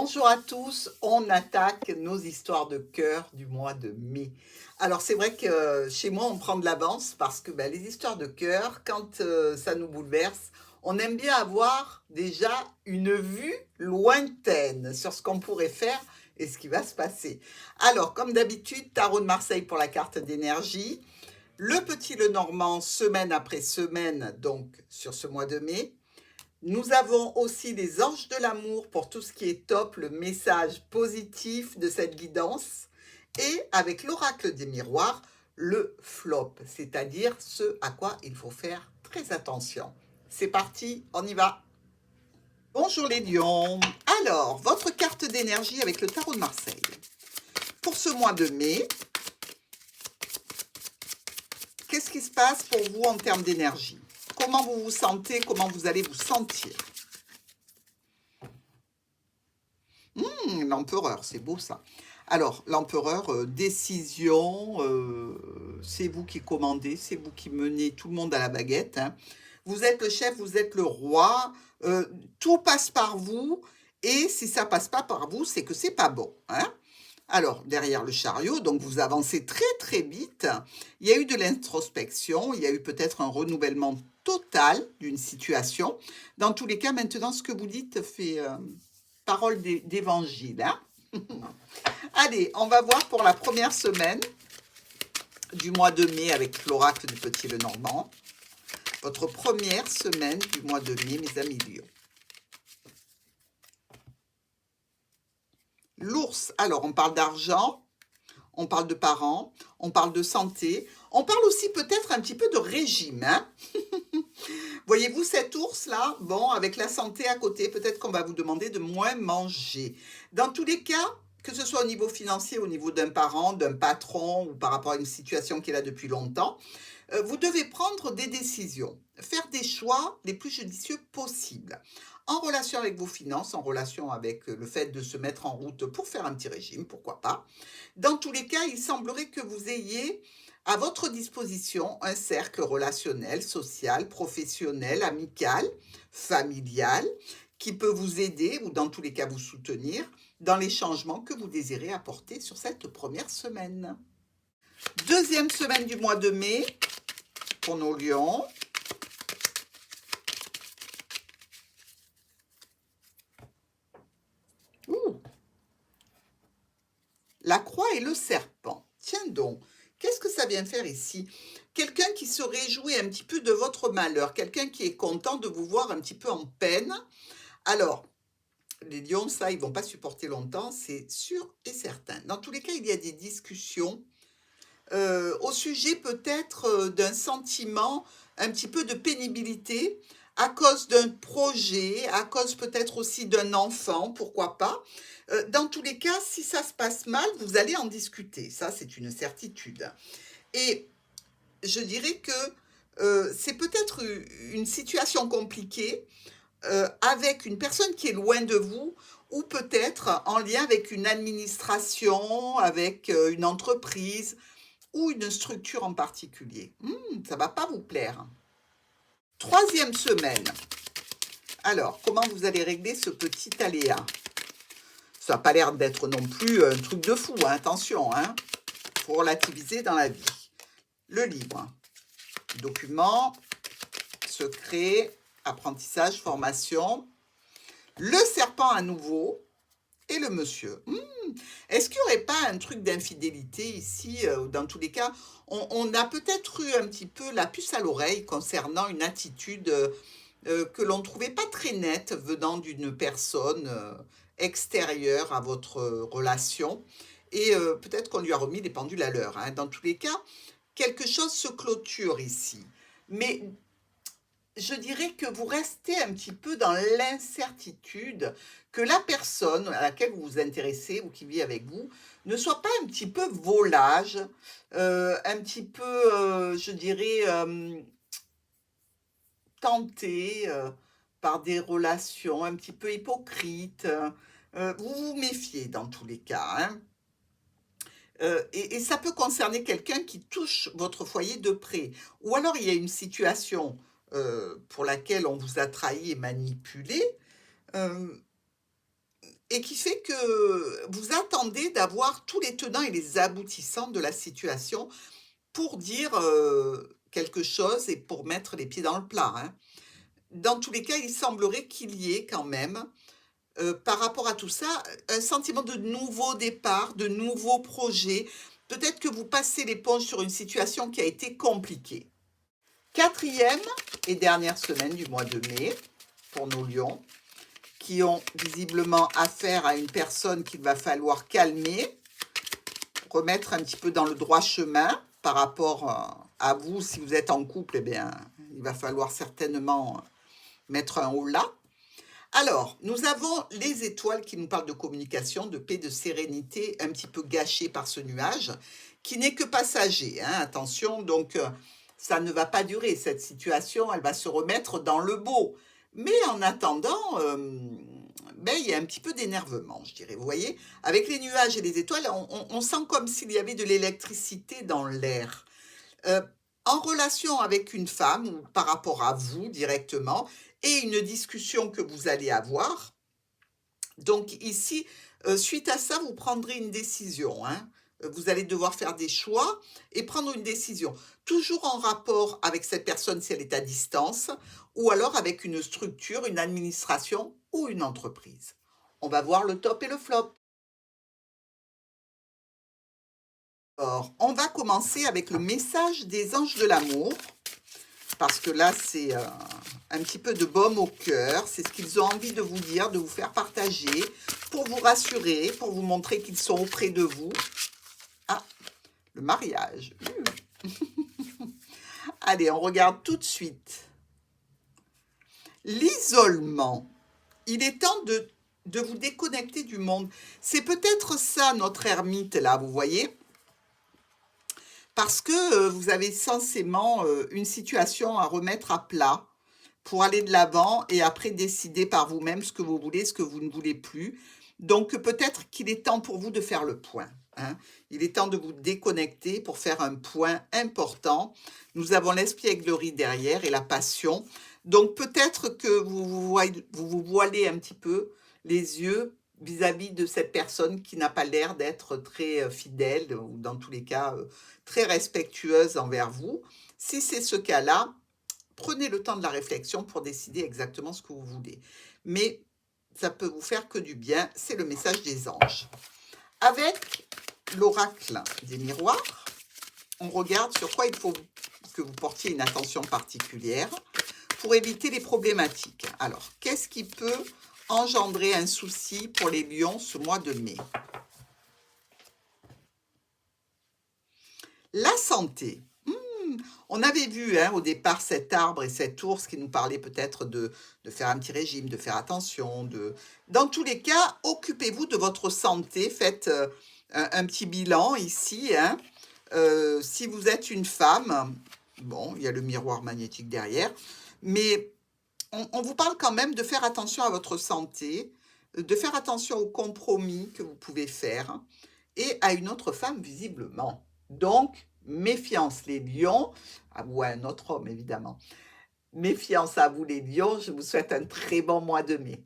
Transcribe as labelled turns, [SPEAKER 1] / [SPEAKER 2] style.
[SPEAKER 1] Bonjour à tous, on attaque nos histoires de cœur du mois de mai. Alors c'est vrai que chez moi on prend de l'avance parce que les histoires de cœur, quand ça nous bouleverse, on aime bien avoir déjà une vue lointaine sur ce qu'on pourrait faire et ce qui va se passer. Alors comme d'habitude, tarot de Marseille pour la carte d'énergie, le petit Lenormand semaine après semaine donc sur ce mois de mai. Nous avons aussi les anges de l'amour pour tout ce qui est top, le message positif de cette guidance. Et avec l'oracle des miroirs, le flop, c'est-à-dire ce à quoi il faut faire très attention. C'est parti, on y va. Bonjour les lions. Alors, votre carte d'énergie avec le tarot de Marseille. Pour ce mois de mai, qu'est-ce qui se passe pour vous en termes d'énergie? Comment vous vous sentez? Comment vous allez vous sentir? L'empereur, c'est beau ça. Alors, l'empereur, décision, c'est vous qui commandez, c'est vous qui menez tout le monde à la baguette, hein. Vous êtes le chef, vous êtes le roi, tout passe par vous et si ça passe pas par vous, c'est que c'est pas bon, hein. Alors, derrière le chariot, donc vous avancez très, très vite. Il y a eu de l'introspection, il y a eu peut-être un renouvellement total d'une situation. Dans tous les cas, maintenant, ce que vous dites fait, parole d'évangile, hein. Allez, on va voir pour la première semaine du mois de mai avec l'oracle du petit Lenormand. Votre première semaine du mois de mai, mes amis lions. L'ours, alors on parle d'argent, on parle de parents, on parle de santé, on parle aussi peut-être un petit peu de régime, hein. Voyez-vous cet ours-là? Bon, avec la santé à côté, peut-être qu'on va vous demander de moins manger. Dans tous les cas, que ce soit au niveau financier, au niveau d'un parent, d'un patron ou par rapport à une situation qui est là depuis longtemps, vous devez prendre des décisions, faire des choix les plus judicieux possibles. En relation avec vos finances, en relation avec le fait de se mettre en route pour faire un petit régime, pourquoi pas. Dans tous les cas, il semblerait que vous ayez à votre disposition un cercle relationnel, social, professionnel, amical, familial, qui peut vous aider ou dans tous les cas vous soutenir dans les changements que vous désirez apporter sur cette première semaine. Deuxième semaine du mois de mai pour nos lions. La croix et le serpent. Tiens donc, qu'est-ce que ça vient faire ici? Quelqu'un qui se réjouit un petit peu de votre malheur, quelqu'un qui est content de vous voir un petit peu en peine. Alors, les lions, ça, ils ne vont pas supporter longtemps, c'est sûr et certain. Dans tous les cas, il y a des discussions au sujet peut-être d'un sentiment un petit peu de pénibilité à cause d'un projet, à cause peut-être aussi d'un enfant, pourquoi pas. Dans tous les cas, si ça se passe mal, vous allez en discuter, ça c'est une certitude. Et je dirais que c'est peut-être une situation compliquée avec une personne qui est loin de vous ou peut-être en lien avec une administration, avec une entreprise ou une structure en particulier. Ça ne va pas vous plaire. Troisième semaine. Alors, comment vous allez régler ce petit aléa? Ça n'a pas l'air d'être non plus un truc de fou, hein, attention, hein. Faut relativiser dans la vie. Le livre. Document, secret, apprentissage, formation. Le serpent à nouveau et le monsieur. Est-ce qu'il n'y aurait pas un truc d'infidélité ici? Dans tous les cas, on a peut-être eu un petit peu la puce à l'oreille concernant une attitude que l'on ne trouvait pas très nette venant d'une personne extérieure à votre relation. Et peut-être qu'on lui a remis les pendules à l'heure, hein. Dans tous les cas, quelque chose se clôture ici. Mais je dirais que vous restez un petit peu dans l'incertitude que la personne à laquelle vous vous intéressez ou qui vit avec vous ne soit pas un petit peu volage, un petit peu, je dirais, tenté par des relations un petit peu hypocrites. Vous vous méfiez dans tous les cas, hein. Et ça peut concerner quelqu'un qui touche votre foyer de près. Ou alors il y a une situation pour laquelle on vous a trahi et manipulé. et qui fait que vous attendez d'avoir tous les tenants et les aboutissants de la situation pour dire, quelque chose et pour mettre les pieds dans le plat, hein. Dans tous les cas, il semblerait qu'il y ait quand même, par rapport à tout ça, un sentiment de nouveau départ, de nouveaux projets. Peut-être que vous passez l'éponge sur une situation qui a été compliquée. Quatrième et dernière semaine du mois de mai, pour nos lions, qui ont visiblement affaire à une personne qu'il va falloir calmer, remettre un petit peu dans le droit chemin par rapport à vous. Si vous êtes en couple, eh bien, il va falloir certainement mettre un haut là. Alors, nous avons les étoiles qui nous parlent de communication, de paix, de sérénité, un petit peu gâchées par ce nuage, qui n'est que passager, hein, attention, donc ça ne va pas durer, cette situation, elle va se remettre dans le beau. Mais en attendant, ben, il y a un petit peu d'énervement, je dirais, vous voyez? Avec les nuages et les étoiles, on sent comme s'il y avait de l'électricité dans l'air. En relation avec une femme ou par rapport à vous directement et une discussion que vous allez avoir. Donc ici, suite à ça, vous prendrez une décision, hein. Vous allez devoir faire des choix et prendre une décision. Toujours en rapport avec cette personne si elle est à distance ou alors avec une structure, une administration ou une entreprise. On va voir le top et le flop. Alors, on va commencer avec le message des anges de l'amour, parce que là, c'est un petit peu de baume au cœur. C'est ce qu'ils ont envie de vous dire, de vous faire partager, pour vous rassurer, pour vous montrer qu'ils sont auprès de vous. Ah, le mariage. Allez, on regarde tout de suite. L'isolement. Il est temps de vous déconnecter du monde. C'est peut-être ça, notre ermite, là, vous voyez ? Parce que vous avez censément une situation à remettre à plat pour aller de l'avant et après décider par vous-même ce que vous voulez, ce que vous ne voulez plus. Donc peut-être qu'il est temps pour vous de faire le point, hein. Il est temps de vous déconnecter pour faire un point important. Nous avons l'espièglerie derrière et la passion. Donc peut-être que vous voilez un petit peu les yeux vis-à-vis de cette personne qui n'a pas l'air d'être très fidèle ou dans tous les cas très respectueuse envers vous. Si c'est ce cas-là, prenez le temps de la réflexion pour décider exactement ce que vous voulez. Mais ça peut vous faire que du bien, c'est le message des anges. Avec l'oracle des miroirs, on regarde sur quoi il faut que vous portiez une attention particulière pour éviter les problématiques. Alors, qu'est-ce qui peut engendrer un souci pour les lions ce mois de mai? La santé. On avait vu au départ cet arbre et cet ours qui nous parlait peut-être de faire un petit régime, de faire attention. Dans tous les cas, occupez-vous de votre santé. Faites un petit bilan ici, hein. Si vous êtes une femme, bon, il y a le miroir magnétique derrière, mais on vous parle quand même de faire attention à votre santé, de faire attention aux compromis que vous pouvez faire et à une autre femme visiblement. Donc, méfiance les lions, à vous, à un autre homme évidemment. Méfiance à vous les lions, je vous souhaite un très bon mois de mai.